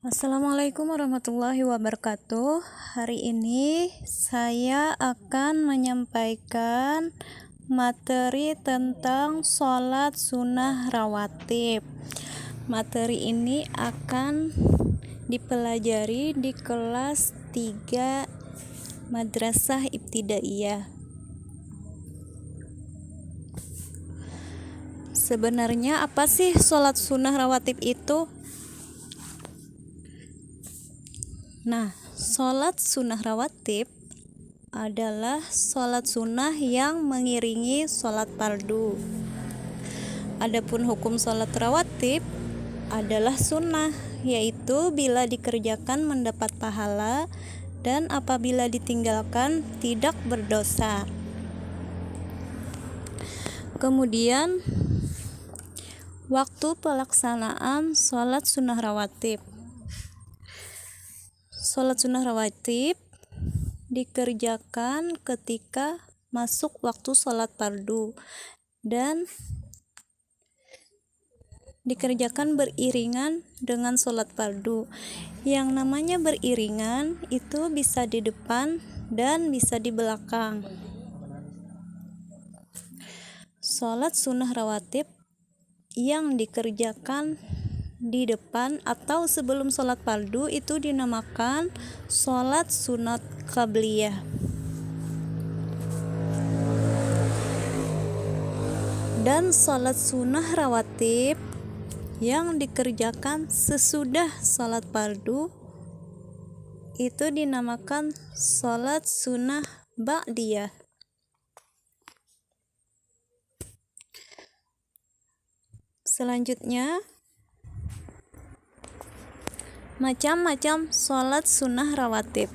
Assalamualaikum warahmatullahi wabarakatuh. Hari ini saya akan menyampaikan materi tentang sholat sunnah rawatib. Materi ini akan dipelajari di kelas 3 Madrasah Ibtidaiyah. Sebenarnya apa sih sholat sunnah rawatib itu? Nah, sholat sunnah rawatib adalah sholat sunnah yang mengiringi sholat fardu. Adapun hukum sholat rawatib adalah sunnah, yaitu bila dikerjakan mendapat pahala dan apabila ditinggalkan tidak berdosa. Kemudian, waktu pelaksanaan sholat sunnah rawatib. Sholat sunnah rawatib dikerjakan ketika masuk waktu sholat fardu dan dikerjakan beriringan dengan sholat fardu. Yang namanya beriringan itu bisa di depan dan bisa di belakang. Sholat sunnah rawatib yang dikerjakan di depan atau sebelum sholat fardu itu dinamakan sholat sunat qabliyah. Dan sholat sunnah rawatib yang dikerjakan sesudah sholat fardu itu dinamakan sholat sunnah ba'diyah. Selanjutnya, macam-macam sholat sunnah rawatib.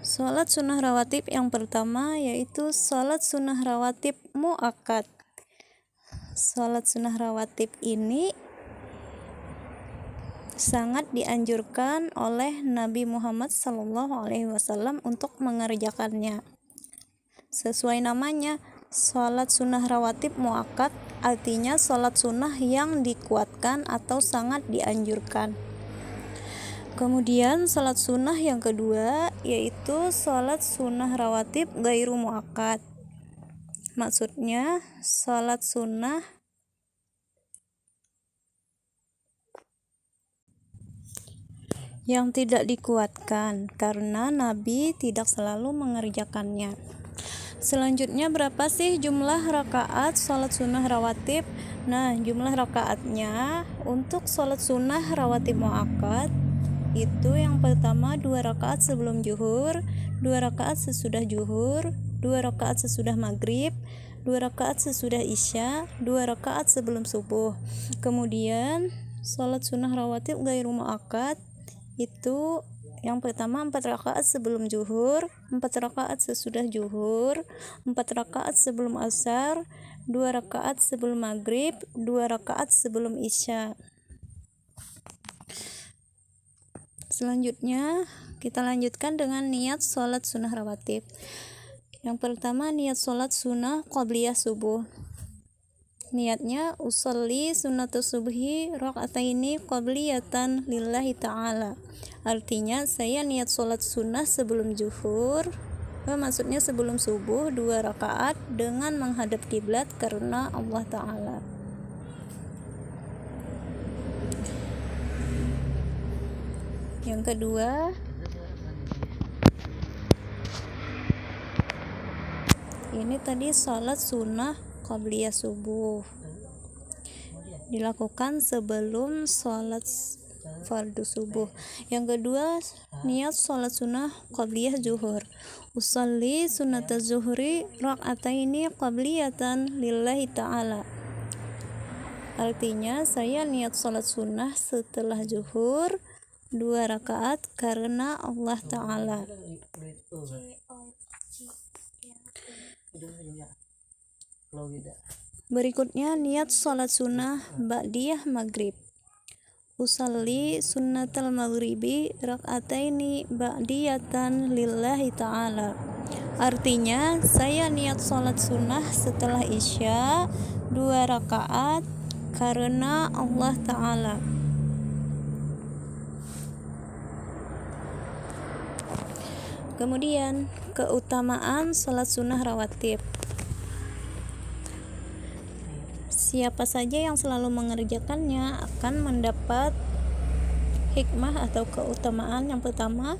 Sholat sunnah rawatib yang pertama yaitu sholat sunnah rawatib mu'akkad. Sholat sunnah rawatib ini sangat dianjurkan oleh Nabi Muhammad SAW untuk mengerjakannya. Sesuai namanya, sholat sunnah rawatib mu'akkad artinya sholat sunnah yang dikuatkan atau sangat dianjurkan. Kemudian sholat sunnah yang kedua yaitu sholat sunnah rawatib ghairu mu'akkad. Maksudnya sholat sunnah yang tidak dikuatkan karena Nabi tidak selalu mengerjakannya. Selanjutnya, berapa sih jumlah rakaat sholat sunnah rawatib? Nah, jumlah rakaatnya untuk sholat sunnah rawatib mu'akkad itu yang pertama 2 rakaat sebelum zuhur, 2 rakaat sesudah zuhur, 2 rakaat sesudah maghrib, 2 rakaat sesudah isya, 2 rakaat sebelum subuh. Kemudian sholat sunnah rawatib ghairu mu'akkad itu yang pertama 4 rakaat sebelum zuhur, 4 rakaat sesudah zuhur, 4 rakaat sebelum asar, 2 rakaat sebelum maghrib, 2 rakaat sebelum isya. Selanjutnya kita lanjutkan dengan niat sholat sunnah rawatib. Yang pertama niat sholat sunnah qabliyah subuh. Niatnya usolli sunnatus subhi raka'ataini qabliyatan lillahi ta'ala. Artinya saya niat sholat sunnah sebelum zuhur, maksudnya sebelum subuh 2 rakaat dengan menghadap kiblat karena Allah Ta'ala. Yang kedua, ini tadi sholat sunnah qabliyah subuh dilakukan sebelum sholat fardu subuh. Yang kedua, niat sholat sunnah qabliyah zuhur. Usolli sunnataz zuhri raka'ataini qabliyatan lillahi ta'ala. Artinya saya niat sholat sunnah setelah zuhur 2 rakaat karena Allah Ta'ala. Berikutnya niat sholat sunnah ba'diyah maghrib. Usalli sunnatal maghribi rak'ataini ba'diyatan lillahi ta'ala. Artinya saya niat sholat sunnah setelah isya 2 rakaat karena Allah Ta'ala. Kemudian keutamaan sholat sunnah rawatib. Siapa saja yang selalu mengerjakannya akan mendapat hikmah atau keutamaan. Yang pertama,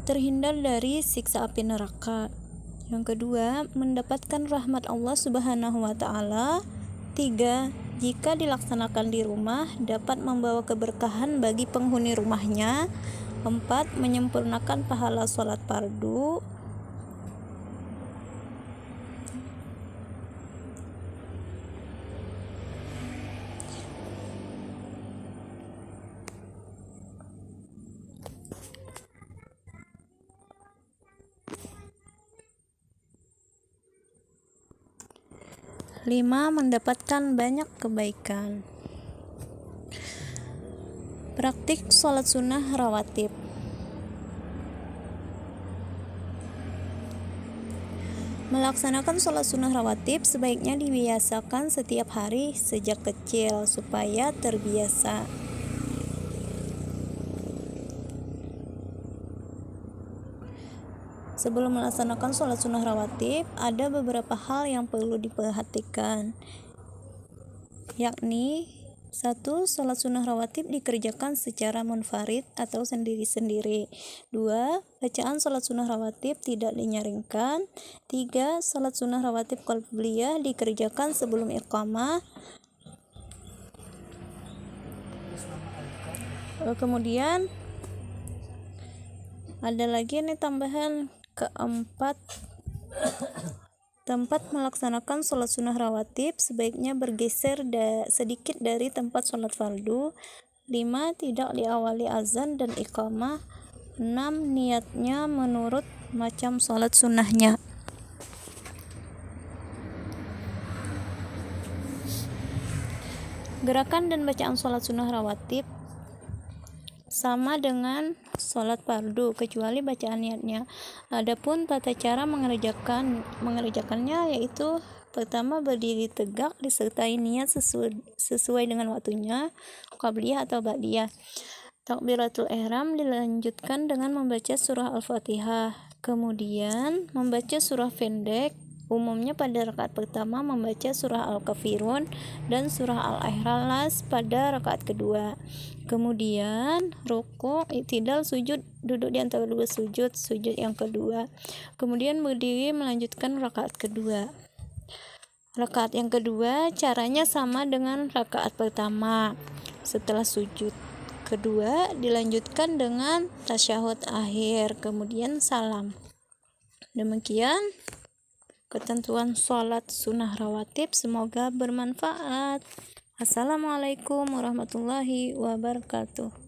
terhindar dari siksa api neraka. Yang kedua, mendapatkan rahmat Allah Subhanahu wa taala. 3. Jika dilaksanakan di rumah dapat membawa keberkahan bagi penghuni rumahnya. 4. Menyempurnakan pahala sholat fardu. 5. Mendapatkan banyak kebaikan. Praktik sholat sunnah rawatib. Melaksanakan sholat sunnah rawatib sebaiknya dibiasakan setiap hari sejak kecil supaya terbiasa. Sebelum melaksanakan sholat sunnah rawatib, ada beberapa hal yang perlu diperhatikan, yakni 1. Sholat sunnah rawatib dikerjakan secara munfarid atau sendiri-sendiri. 2. Bacaan sholat sunnah rawatib tidak dinyaringkan. 3. Sholat sunnah rawatib qabliyah dikerjakan sebelum iqamah. Kemudian ada lagi nih tambahan keempat, tempat melaksanakan sholat sunnah rawatib sebaiknya bergeser sedikit dari tempat sholat fardu. 5. Tidak diawali azan dan iqamah. 6. Niatnya menurut macam sholat sunnahnya. Gerakan dan bacaan sholat sunnah rawatib sama dengan sholat fardu kecuali bacaan niatnya. Adapun tata cara mengerjakannya yaitu pertama, berdiri tegak disertai niat sesuai dengan waktunya, qabliyah atau ba'diyah. Takbiratul ihram dilanjutkan dengan membaca surah Al-Fatihah, kemudian membaca surah pendek. Umumnya pada rakaat pertama membaca surah Al-Kafirun dan surah Al-Ikhlas pada rakaat kedua. Kemudian rukuk, i'tidal, sujud, duduk di antara dua sujud yang kedua. Kemudian berdiri melanjutkan rakaat kedua. Rakaat yang kedua caranya sama dengan rakaat pertama. Setelah sujud kedua dilanjutkan dengan tasyahud akhir, kemudian salam. Demikian ketentuan sholat sunnah rawatib, semoga bermanfaat. Assalamualaikum warahmatullahi wabarakatuh.